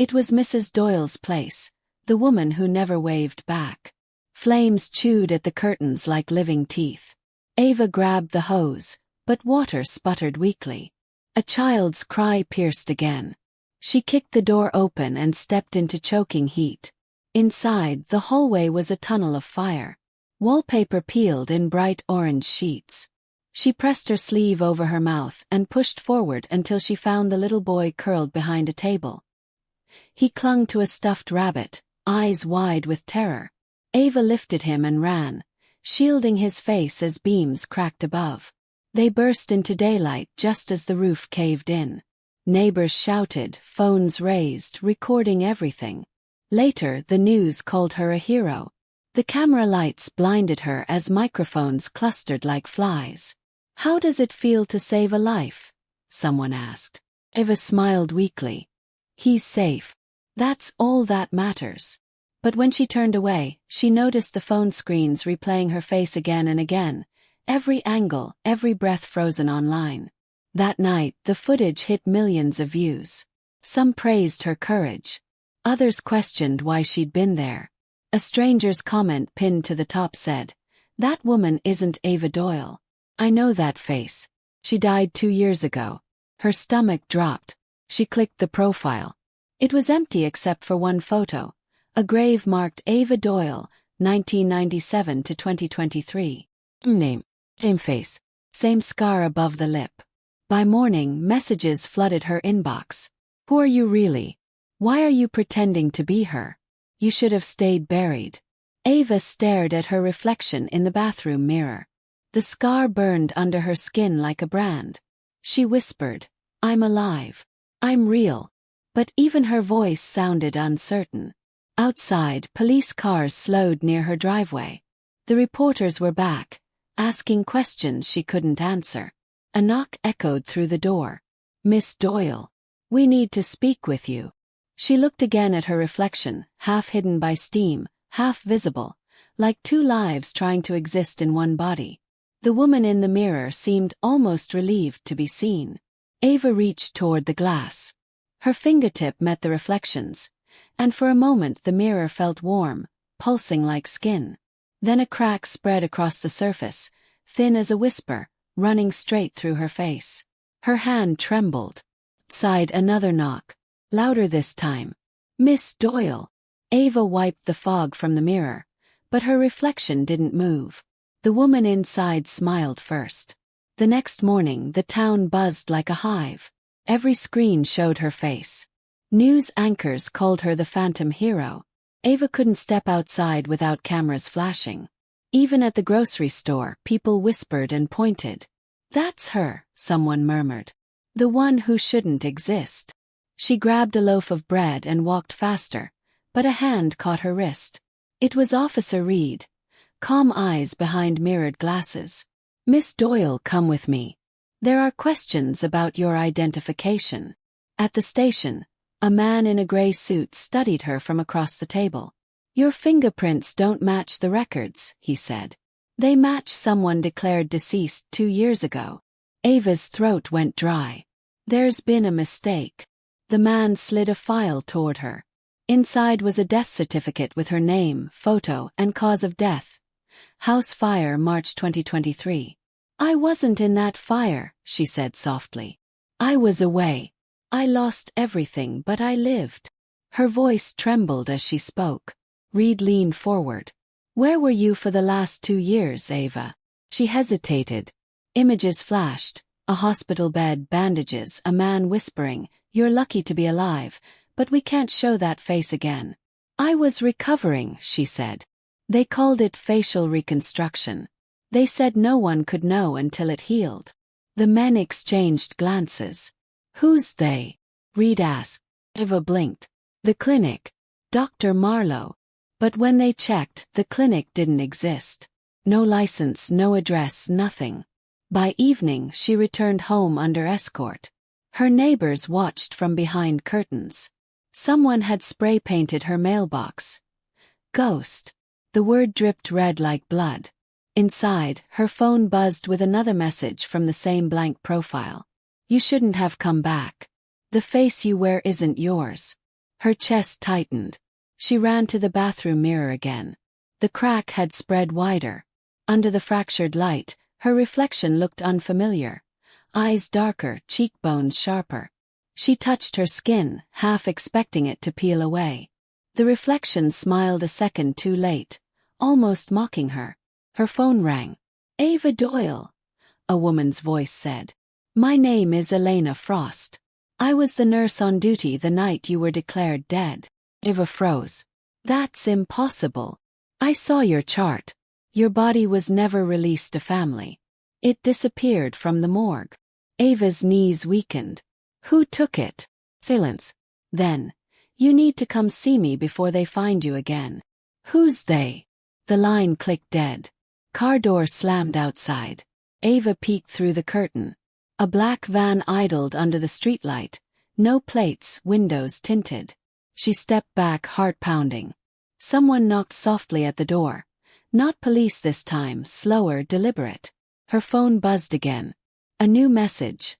It was Mrs. Doyle's place, the woman who never waved back. Flames chewed at the curtains like living teeth. Ava grabbed the hose, but water sputtered weakly. A child's cry pierced again. She kicked the door open and stepped into choking heat. Inside, the hallway was a tunnel of fire. Wallpaper peeled in bright orange sheets. She pressed her sleeve over her mouth and pushed forward until she found the little boy curled behind a table. He clung to a stuffed rabbit, eyes wide with terror. Ava lifted him and ran, shielding his face as beams cracked above. They burst into daylight just as the roof caved in. Neighbors shouted, phones raised, recording everything. Later, the news called her a hero. The camera lights blinded her as microphones clustered like flies. "How does it feel to save a life?" someone asked. Ava smiled weakly. "He's safe. That's all that matters." But when she turned away, she noticed the phone screens replaying her face again and again, every angle, every breath frozen online. That night, the footage hit millions of views. Some praised her courage. Others questioned why she'd been there. A stranger's comment pinned to the top said, "That woman isn't Ava Doyle. I know that face. She died 2 years ago." Her stomach dropped. She clicked the profile. It was empty except for one photo. A grave marked Ava Doyle, 1997 to 2023. Name. Same face. Same scar above the lip. By morning, messages flooded her inbox. "Who are you really? Why are you pretending to be her? You should have stayed buried." Ava stared at her reflection in the bathroom mirror. The scar burned under her skin like a brand. She whispered, "I'm alive. I'm real." But even her voice sounded uncertain. Outside, police cars slowed near her driveway. The reporters were back, asking questions she couldn't answer. A knock echoed through the door. "Miss Doyle, we need to speak with you." She looked again at her reflection, half hidden by steam, half visible, like two lives trying to exist in one body. The woman in the mirror seemed almost relieved to be seen. Ava reached toward the glass. Her fingertip met the reflections, and for a moment the mirror felt warm, pulsing like skin. Then a crack spread across the surface, thin as a whisper, running straight through her face. Her hand trembled. Outside, another knock. Louder this time. "Miss Doyle." Ava wiped the fog from the mirror, but her reflection didn't move. The woman inside smiled first. The next morning, the town buzzed like a hive. Every screen showed her face. News anchors called her the phantom hero. Ava couldn't step outside without cameras flashing. Even at the grocery store, people whispered and pointed. "That's her," someone murmured. "The one who shouldn't exist." She grabbed a loaf of bread and walked faster, but a hand caught her wrist. It was Officer Reed, calm eyes behind mirrored glasses. "Miss Doyle, come with me. There are questions about your identification." At the station, a man in a gray suit studied her from across the table. "Your fingerprints don't match the records," he said. "They match someone declared deceased 2 years ago." Ava's throat went dry. "There's been a mistake." The man slid a file toward her. Inside was a death certificate with her name, photo, and cause of death. "House fire, March 2023. "I wasn't in that fire," she said softly. "I was away. I lost everything, but I lived." Her voice trembled as she spoke. Reed leaned forward. "Where were you for the last 2 years, Ava?" She hesitated. Images flashed. A hospital bed, bandages, a man whispering, "You're lucky to be alive, but we can't show that face again." "I was recovering," she said. "They called it facial reconstruction. They said no one could know until it healed." The men exchanged glances. "Who's they?" Reed asked. Ava blinked. "The clinic. Dr. Marlowe." But when they checked, the clinic didn't exist. No license, no address, nothing. By evening, she returned home under escort. Her neighbors watched from behind curtains. Someone had spray-painted her mailbox. "Ghost." The word dripped red like blood. Inside, her phone buzzed with another message from the same blank profile. "You shouldn't have come back. The face you wear isn't yours." Her chest tightened. She ran to the bathroom mirror again. The crack had spread wider. Under the fractured light, her reflection looked unfamiliar. Eyes darker, cheekbones sharper. She touched her skin, half expecting it to peel away. The reflection smiled a second too late, almost mocking her. Her phone rang. "Ava Doyle," a woman's voice said. "My name is Elena Frost. I was the nurse on duty the night you were declared dead." Ava froze. "That's impossible. I saw your chart. Your body was never released to family. It disappeared from the morgue." Ava's knees weakened. "Who took it?" Silence. Then, "You need to come see me before they find you again." "Who's they?" The line clicked dead. Car door slammed outside. Ava peeked through the curtain. A black van idled under the streetlight. No plates, windows tinted. She stepped back, heart pounding. Someone knocked softly at the door. Not police this time, slower, deliberate. Her phone buzzed again. A new message.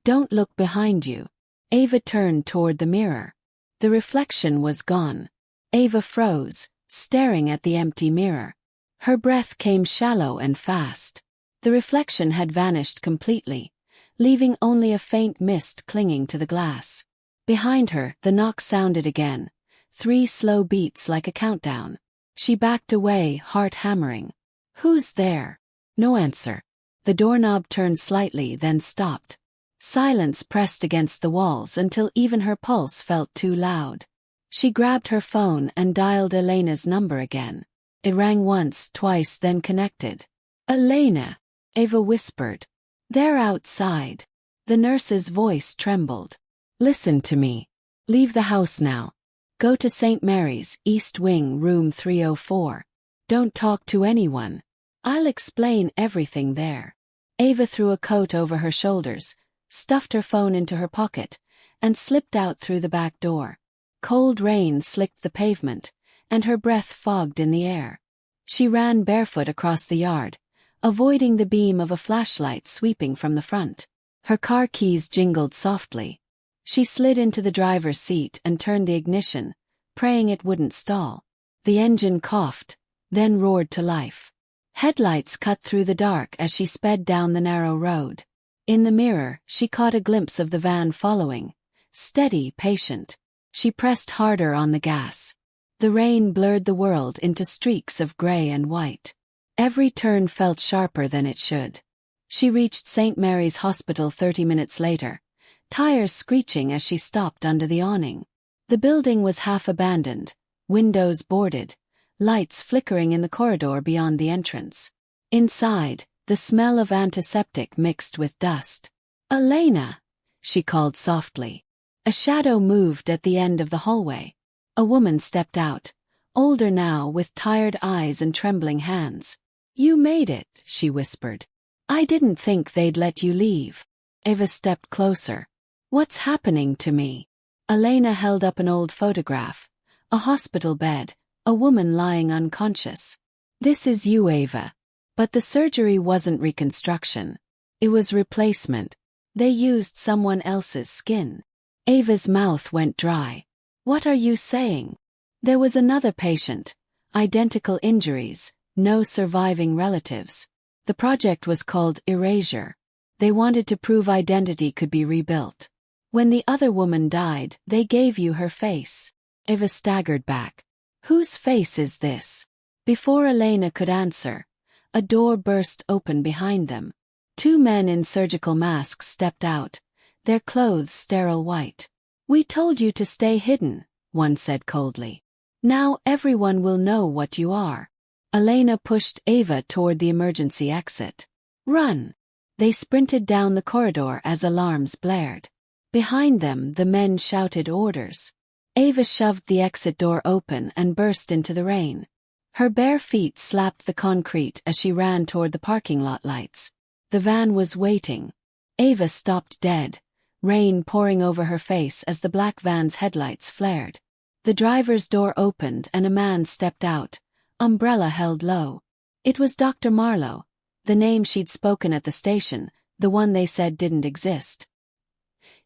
"Don't look behind you." Ava turned toward the mirror. The reflection was gone. Ava froze, staring at the empty mirror. Her breath came shallow and fast. The reflection had vanished completely, leaving only a faint mist clinging to the glass. Behind her, the knock sounded again. 3 slow beats like a countdown. She backed away, heart hammering. "Who's there?" No answer. The doorknob turned slightly, then stopped. Silence pressed against the walls until even her pulse felt too loud. She grabbed her phone and dialed Elena's number again. It rang once, twice, then connected. "Elena," Ava whispered. "They're outside." The nurse's voice trembled. "Listen to me. Leave the house now. Go to St. Mary's, East Wing, room 304. Don't talk to anyone. I'll explain everything there." Ava threw a coat over her shoulders, stuffed her phone into her pocket, and slipped out through the back door. Cold rain slicked the pavement, and her breath fogged in the air. She ran barefoot across the yard, avoiding the beam of a flashlight sweeping from the front. Her car keys jingled softly. She slid into the driver's seat and turned the ignition, praying it wouldn't stall. The engine coughed, then roared to life. Headlights cut through the dark as she sped down the narrow road. In the mirror, she caught a glimpse of the van following. Steady, patient. She pressed harder on the gas. The rain blurred the world into streaks of gray and white. Every turn felt sharper than it should. She reached St. Mary's Hospital 30 minutes later, tires screeching as she stopped under the awning. The building was half abandoned, windows boarded, lights flickering in the corridor beyond the entrance. Inside, the smell of antiseptic mixed with dust. "Elena," she called softly. A shadow moved at the end of the hallway. A woman stepped out, older now, with tired eyes and trembling hands. "You made it," she whispered. "I didn't think they'd let you leave." Ava stepped closer. "What's happening to me?" Elena held up an old photograph. A hospital bed, a woman lying unconscious. "This is you, Ava." But the surgery wasn't reconstruction. It was replacement. They used someone else's skin. Ava's mouth went dry. "What are you saying?" There was another patient. Identical injuries, no surviving relatives. The project was called Erasure. They wanted to prove identity could be rebuilt. When the other woman died, they gave you her face. Ava staggered back. "Whose face is this?" Before Elena could answer, a door burst open behind them. 2 men in surgical masks stepped out, their clothes sterile white. "We told you to stay hidden," one said coldly. "Now everyone will know what you are." Elena pushed Ava toward the emergency exit. "Run!" They sprinted down the corridor as alarms blared. Behind them, the men shouted orders. Ava shoved the exit door open and burst into the rain. Her bare feet slapped the concrete as she ran toward the parking lot lights. The van was waiting. Ava stopped dead, rain pouring over her face as the black van's headlights flared. The driver's door opened and a man stepped out, umbrella held low. It was Dr. Marlowe, the name she'd spoken at the station, the one they said didn't exist.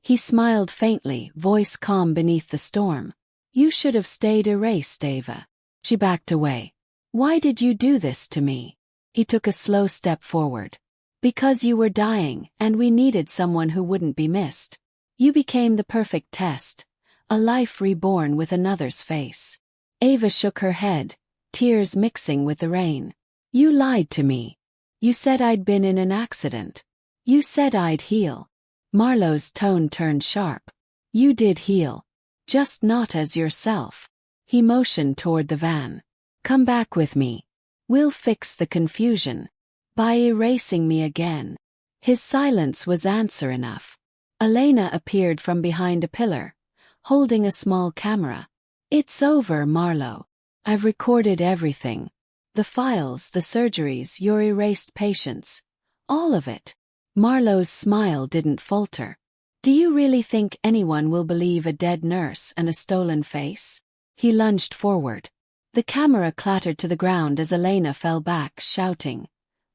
He smiled faintly, voice calm beneath the storm. You should have stayed erased, Ava. She backed away. Why did you do this to me? He took a slow step forward. Because you were dying, and we needed someone who wouldn't be missed. You became the perfect test. A life reborn with another's face. Ava shook her head, tears mixing with the rain. You lied to me. You said I'd been in an accident. You said I'd heal. Marlowe's tone turned sharp. You did heal. Just not as yourself. He motioned toward the van. Come back with me. We'll fix the confusion. By erasing me again. His silence was answer enough. Elena appeared from behind a pillar, holding a small camera. It's over, Marlowe. I've recorded everything. The files, the surgeries, your erased patients. All of it. Marlowe's smile didn't falter. Do you really think anyone will believe a dead nurse and a stolen face? He lunged forward. The camera clattered to the ground as Elena fell back, shouting,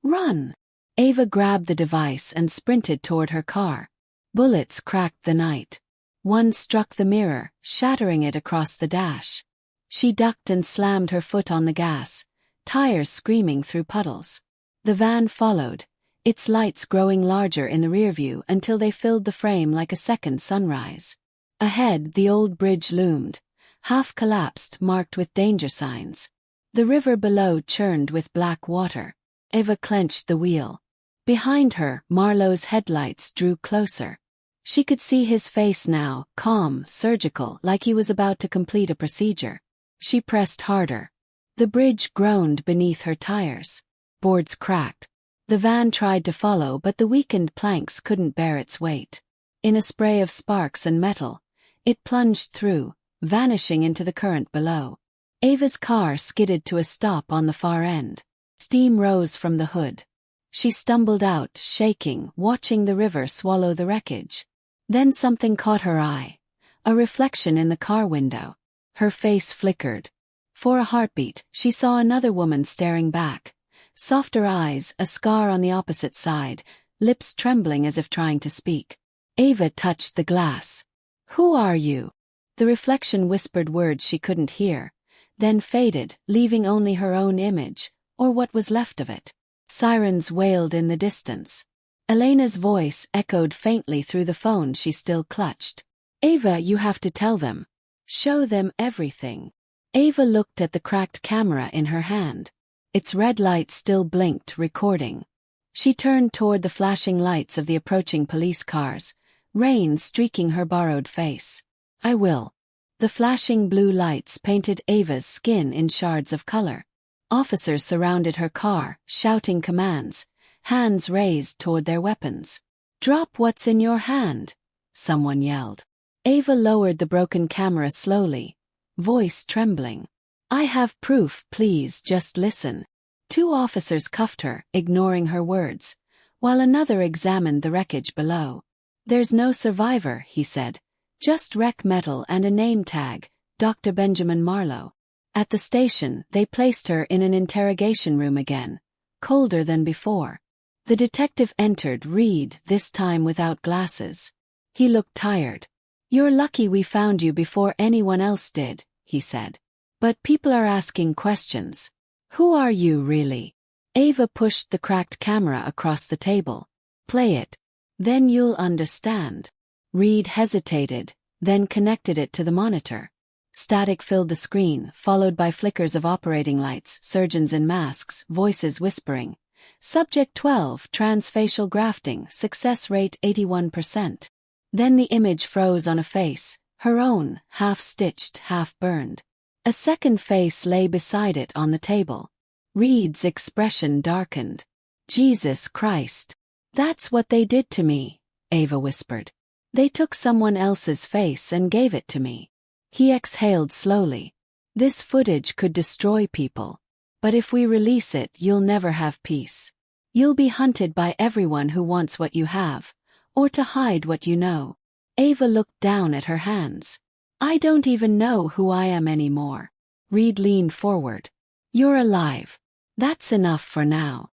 Run! Ava grabbed the device and sprinted toward her car. Bullets cracked the night. One struck the mirror, shattering it across the dash. She ducked and slammed her foot on the gas, tires screaming through puddles. The van followed, its lights growing larger in the rearview until they filled the frame like a second sunrise. Ahead, the old bridge loomed, half collapsed, marked with danger signs. The river below churned with black water. Ava clenched the wheel. Behind her, Marlowe's headlights drew closer. She could see his face now, calm, surgical, like he was about to complete a procedure. She pressed harder. The bridge groaned beneath her tires. Boards cracked. The van tried to follow, but the weakened planks couldn't bear its weight. In a spray of sparks and metal, it plunged through, vanishing into the current below. Ava's car skidded to a stop on the far end. Steam rose from the hood. She stumbled out, shaking, watching the river swallow the wreckage. Then something caught her eye. A reflection in the car window. Her face flickered. For a heartbeat, she saw another woman staring back. Softer eyes, a scar on the opposite side, lips trembling as if trying to speak. Ava touched the glass. Who are you? The reflection whispered words she couldn't hear, then faded, leaving only her own image, or what was left of it. Sirens wailed in the distance. Elena's voice echoed faintly through the phone she still clutched. Ava, you have to tell them. Show them everything. Ava looked at the cracked camera in her hand. Its red light still blinked, recording. She turned toward the flashing lights of the approaching police cars, rain streaking her borrowed face. I will. The flashing blue lights painted Ava's skin in shards of color. Officers surrounded her car, shouting commands, hands raised toward their weapons. Drop what's in your hand, someone yelled. Ava lowered the broken camera slowly, voice trembling. I have proof, please just listen. Two officers cuffed her, ignoring her words, while another examined the wreckage below. There's no survivor, he said. Just wreck metal and a name tag, Dr. Benjamin Marlowe. At the station, they placed her in an interrogation room again, colder than before. The detective entered, Reed, this time without glasses. He looked tired. You're lucky we found you before anyone else did, he said. But people are asking questions. Who are you, really? Ava pushed the cracked camera across the table. Play it. Then you'll understand. Reed hesitated, then connected it to the monitor. Static filled the screen, followed by flickers of operating lights, surgeons in masks, voices whispering. Subject 12, transfacial grafting, success rate 81%. Then the image froze on a face, her own, half-stitched, half-burned. A second face lay beside it on the table. Reed's expression darkened. Jesus Christ. That's what they did to me, Ava whispered. They took someone else's face and gave it to me. He exhaled slowly. This footage could destroy people. But if we release it, you'll never have peace. You'll be hunted by everyone who wants what you have, or to hide what you know. Ava looked down at her hands. I don't even know who I am anymore. Reed leaned forward. You're alive. That's enough for now.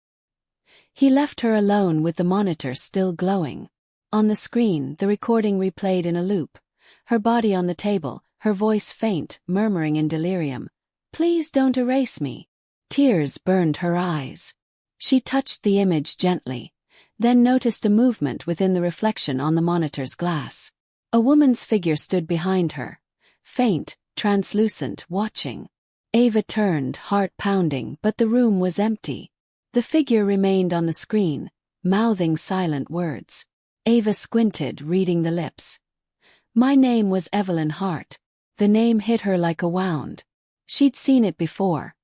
He left her alone with the monitor still glowing. On the screen, the recording replayed in a loop. Her body on the table, her voice faint, murmuring in delirium. "Please don't erase me." Tears burned her eyes. She touched the image gently, then noticed a movement within the reflection on the monitor's glass. A woman's figure stood behind her, faint, translucent, watching. Ava turned, heart pounding, but the room was empty. The figure remained on the screen, mouthing silent words. Ava squinted, reading the lips. "My name was Evelyn Hart." The name hit her like a wound. She'd seen it before.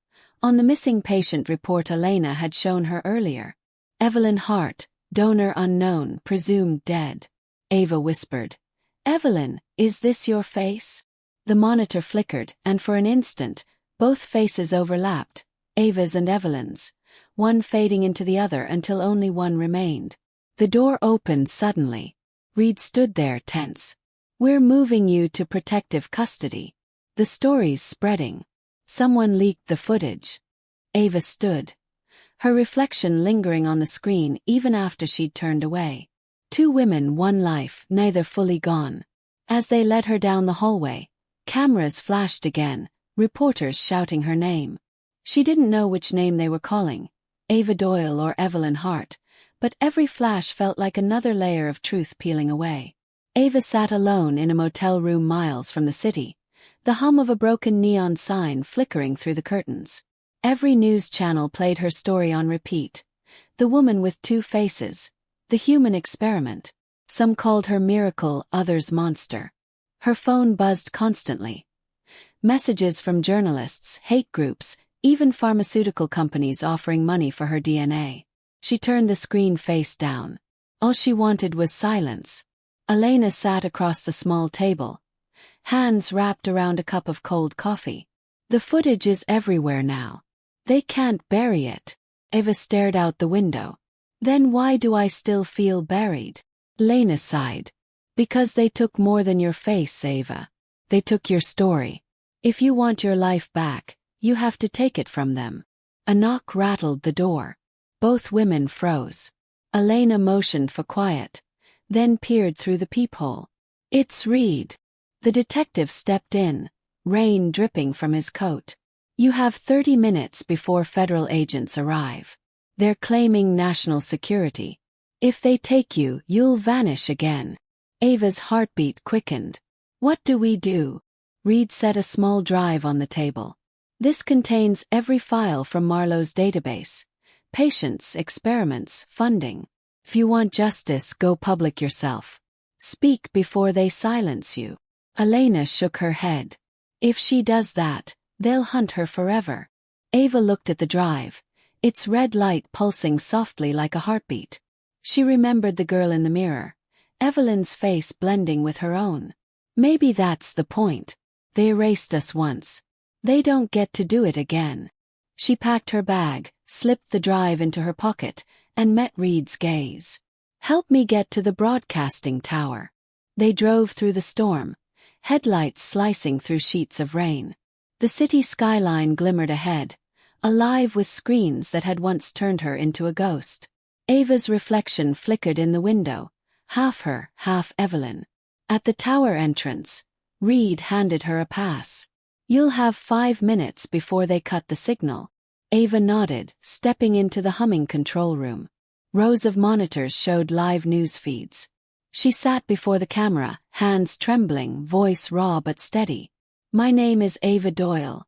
On the missing patient report Elena had shown her earlier. Evelyn Hart, donor unknown, presumed dead. Ava whispered, "Evelyn, is this your face?" The monitor flickered, and for an instant, both faces overlapped, Ava's and Evelyn's, one fading into the other until only one remained. The door opened suddenly. Reed stood there, tense. "We're moving you to protective custody. The story's spreading. Someone leaked the footage." Ava stood, her reflection lingering on the screen even after she'd turned away. 2 women, 1 life, neither fully gone. As they led her down the hallway, cameras flashed again, reporters shouting her name. She didn't know which name they were calling, Ava Doyle or Evelyn Hart, but every flash felt like another layer of truth peeling away. Ava sat alone in a motel room miles from the city, the hum of a broken neon sign flickering through the curtains. Every news channel played her story on repeat. The woman with 2 faces, the human experiment. Some called her miracle, others monster. Her phone buzzed constantly. Messages from journalists, hate groups, even pharmaceutical companies offering money for her DNA. She turned the screen face down. All she wanted was silence. Elena sat across the small table, hands wrapped around a cup of cold coffee. "The footage is everywhere now. They can't bury it." Ava stared out the window. "Then why do I still feel buried?" Elena sighed. "Because they took more than your face, Ava. They took your story. If you want your life back, you have to take it from them." A knock rattled the door. Both women froze. Elena motioned for quiet, then peered through the peephole. "It's Reed." The detective stepped in, rain dripping from his coat. "You have 30 minutes before federal agents arrive. They're claiming national security. If they take you, you'll vanish again." Ava's heartbeat quickened. "What do we do?" Reed set a small drive on the table. "This contains every file from Marlowe's database. Patients, experiments, funding. If you want justice, go public yourself. Speak before they silence you." Elena shook her head. "If she does that, they'll hunt her forever." Ava looked at the drive, its red light pulsing softly like a heartbeat. She remembered the girl in the mirror, Evelyn's face blending with her own. Maybe that's the point. They erased us once. They don't get to do it again. She packed her bag, slipped the drive into her pocket, and met Reed's gaze. "Help me get to the broadcasting tower." They drove through the storm, headlights slicing through sheets of rain. The city skyline glimmered ahead, alive with screens that had once turned her into a ghost. Ava's reflection flickered in the window, half her, half Evelyn. At the tower entrance, Reed handed her a pass. "You'll have 5 minutes before they cut the signal." Ava nodded, stepping into the humming control room. Rows of monitors showed live news feeds. She sat before the camera, hands trembling, voice raw but steady. "My name is Ava Doyle.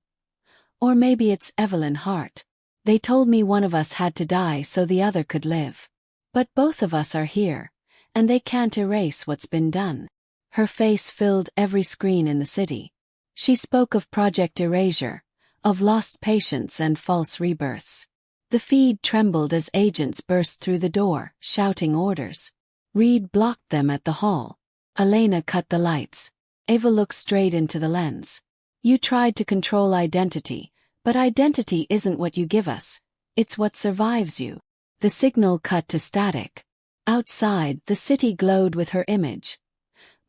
Or maybe it's Evelyn Hart. They told me one of us had to die so the other could live. But both of us are here, and they can't erase what's been done." Her face filled every screen in the city. She spoke of Project Erasure, of lost patients and false rebirths. The feed trembled as agents burst through the door, shouting orders. Reed blocked them at the hall. Elena cut the lights. Ava looked straight into the lens. "You tried to control identity, but identity isn't what you give us. It's what survives you." The signal cut to static. Outside, the city glowed with her image.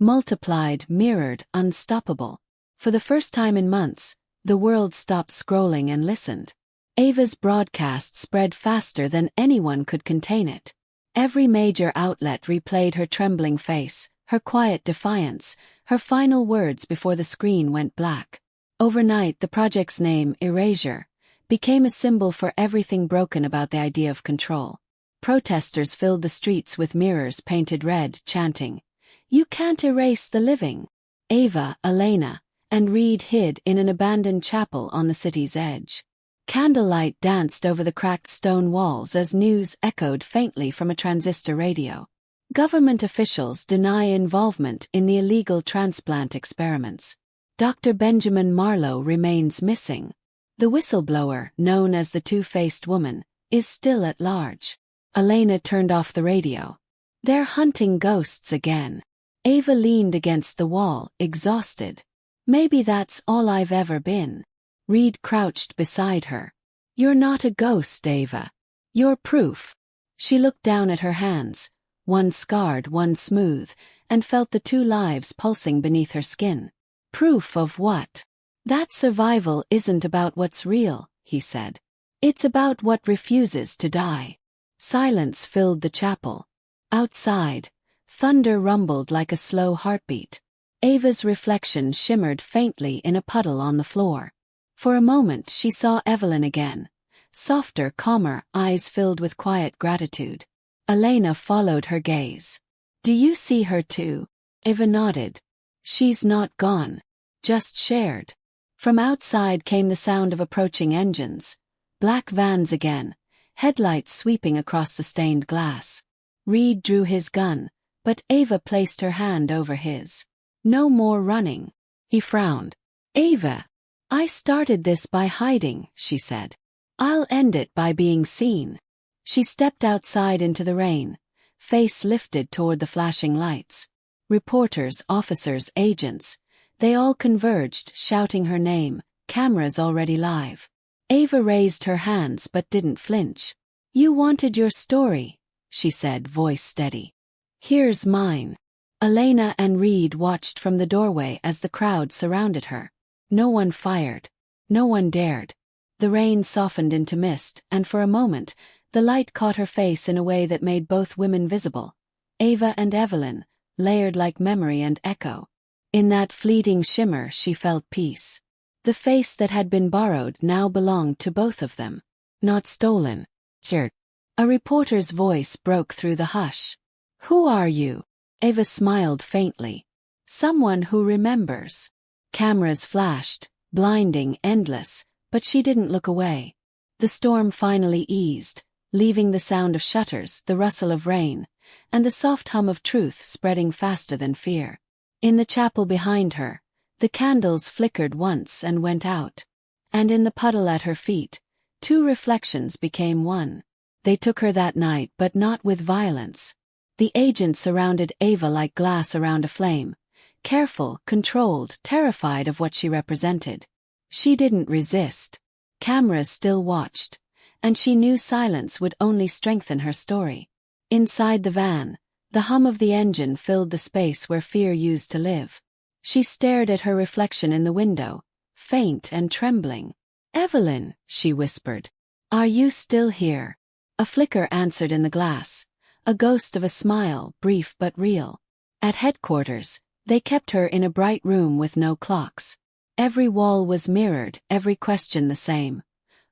Multiplied, mirrored, unstoppable. For the first time in months, the world stopped scrolling and listened. Ava's broadcast spread faster than anyone could contain it. Every major outlet replayed her trembling face, her quiet defiance, her final words before the screen went black. Overnight, the project's name, Erasure, became a symbol for everything broken about the idea of control. Protesters filled the streets with mirrors painted red, chanting, "You can't erase the living." Ava, Elena, and Reed hid in an abandoned chapel on the city's edge. Candlelight danced over the cracked stone walls as news echoed faintly from a transistor radio. Government officials deny involvement in the illegal transplant experiments. Dr. Benjamin Marlowe remains missing. The whistleblower, known as the Two-Faced Woman, is still at large. Elena turned off the radio. They're hunting ghosts again. Ava leaned against the wall, exhausted. Maybe that's all I've ever been. Reed crouched beside her. You're not a ghost, Ava. You're proof. She looked down at her hands, one scarred, one smooth, and felt the two lives pulsing beneath her skin. Proof of what? That survival isn't about what's real, he said. It's about what refuses to die. Silence filled the chapel. Outside, thunder rumbled like a slow heartbeat. Ava's reflection shimmered faintly in a puddle on the floor. For a moment she saw Evelyn again. Softer, calmer, eyes filled with quiet gratitude. Elena followed her gaze. Do you see her too? Ava nodded. She's not gone. Just shared. From outside came the sound of approaching engines. Black vans again, headlights sweeping across the stained glass. Reed drew his gun, but Ava placed her hand over his. No more running. He frowned. Ava, I started this by hiding, she said. I'll end it by being seen. She stepped outside into the rain, face lifted toward the flashing lights. Reporters, officers, agents, they all converged, shouting her name, cameras already live. Ava raised her hands but didn't flinch. You wanted your story, she said, voice steady. Here's mine. Elena and Reed watched from the doorway as the crowd surrounded her. No one fired. No one dared. The rain softened into mist, and for a moment, the light caught her face in a way that made both women visible. Ava and Evelyn, layered like memory and echo. In that fleeting shimmer she felt peace. The face that had been borrowed now belonged to both of them. Not stolen. Sure. A reporter's voice broke through the hush. Who are you? Ava smiled faintly. Someone who remembers. Cameras flashed, blinding, endless, but she didn't look away. The storm finally eased, leaving the sound of shutters, the rustle of rain, and the soft hum of truth spreading faster than fear. In the chapel behind her, the candles flickered once and went out. And in the puddle at her feet, two reflections became one. They took her that night, but not with violence. The agent surrounded Ava like glass around a flame, careful, controlled, terrified of what she represented. She didn't resist. Cameras still watched, and she knew silence would only strengthen her story. Inside the van, the hum of the engine filled the space where fear used to live. She stared at her reflection in the window, faint and trembling. Evelyn, she whispered. Are you still here? A flicker answered in the glass, a ghost of a smile, brief but real. At headquarters, they kept her in a bright room with no clocks. Every wall was mirrored, every question the same.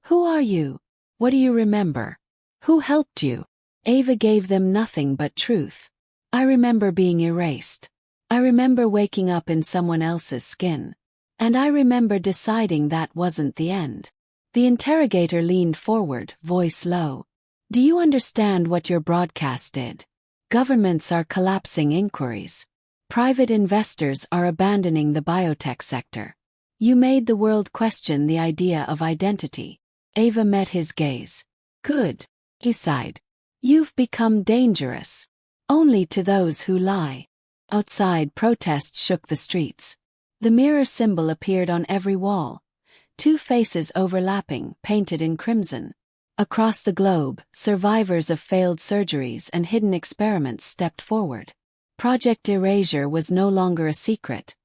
Who are you? What do you remember? Who helped you? Ava gave them nothing but truth. I remember being erased. I remember waking up in someone else's skin. And I remember deciding that wasn't the end. The interrogator leaned forward, voice low. Do you understand what your broadcast did? Governments are collapsing inquiries. Private investors are abandoning the biotech sector. You made the world question the idea of identity. Ava met his gaze. Good, he sighed. You've become dangerous. Only to those who lie. Outside, protests shook the streets. The mirror symbol appeared on every wall. Two faces overlapping, painted in crimson. Across the globe, survivors of failed surgeries and hidden experiments stepped forward. Project Erasure was no longer a secret.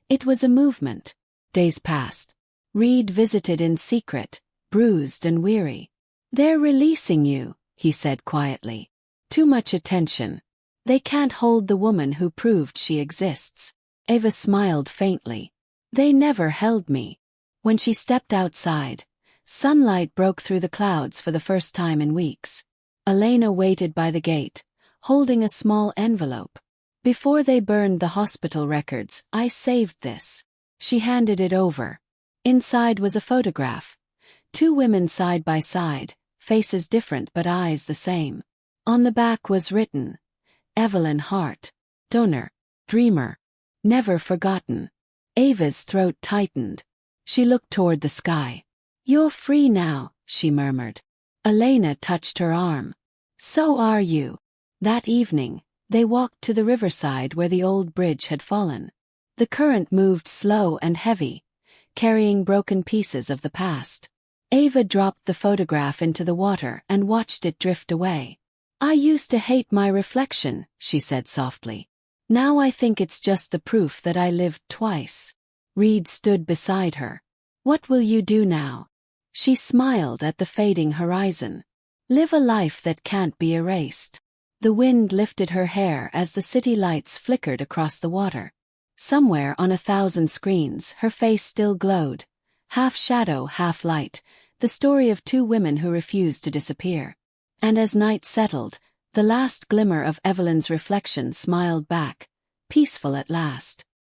It was a movement. Days passed. Reed visited in secret, bruised and weary. They're releasing you, he said quietly. Too much attention. They can't hold the woman who proved she exists. Ava smiled faintly. They never held me. When she stepped outside, sunlight broke through the clouds for the first time in weeks. Elena waited by the gate, holding a small envelope. Before they burned the hospital records, I saved this. She handed it over. Inside was a photograph. 2 women side by side, faces different but eyes the same. On the back was written, Evelyn Hart, donor, dreamer, never forgotten. Ava's throat tightened. She looked toward the sky. You're free now, she murmured. Elena touched her arm. So are you. That evening, they walked to the riverside where the old bridge had fallen. The current moved slow and heavy, carrying broken pieces of the past. Ava dropped the photograph into the water and watched it drift away. I used to hate my reflection, she said softly. Now I think it's just the proof that I lived twice. Reed stood beside her. What will you do now? She smiled at the fading horizon. Live a life that can't be erased. The wind lifted her hair as the city lights flickered across the water. Somewhere on 1,000 screens, her face still glowed. Half shadow, half light, the story of 2 women who refused to disappear. And as night settled, the last glimmer of Evelyn's reflection smiled back, peaceful at last.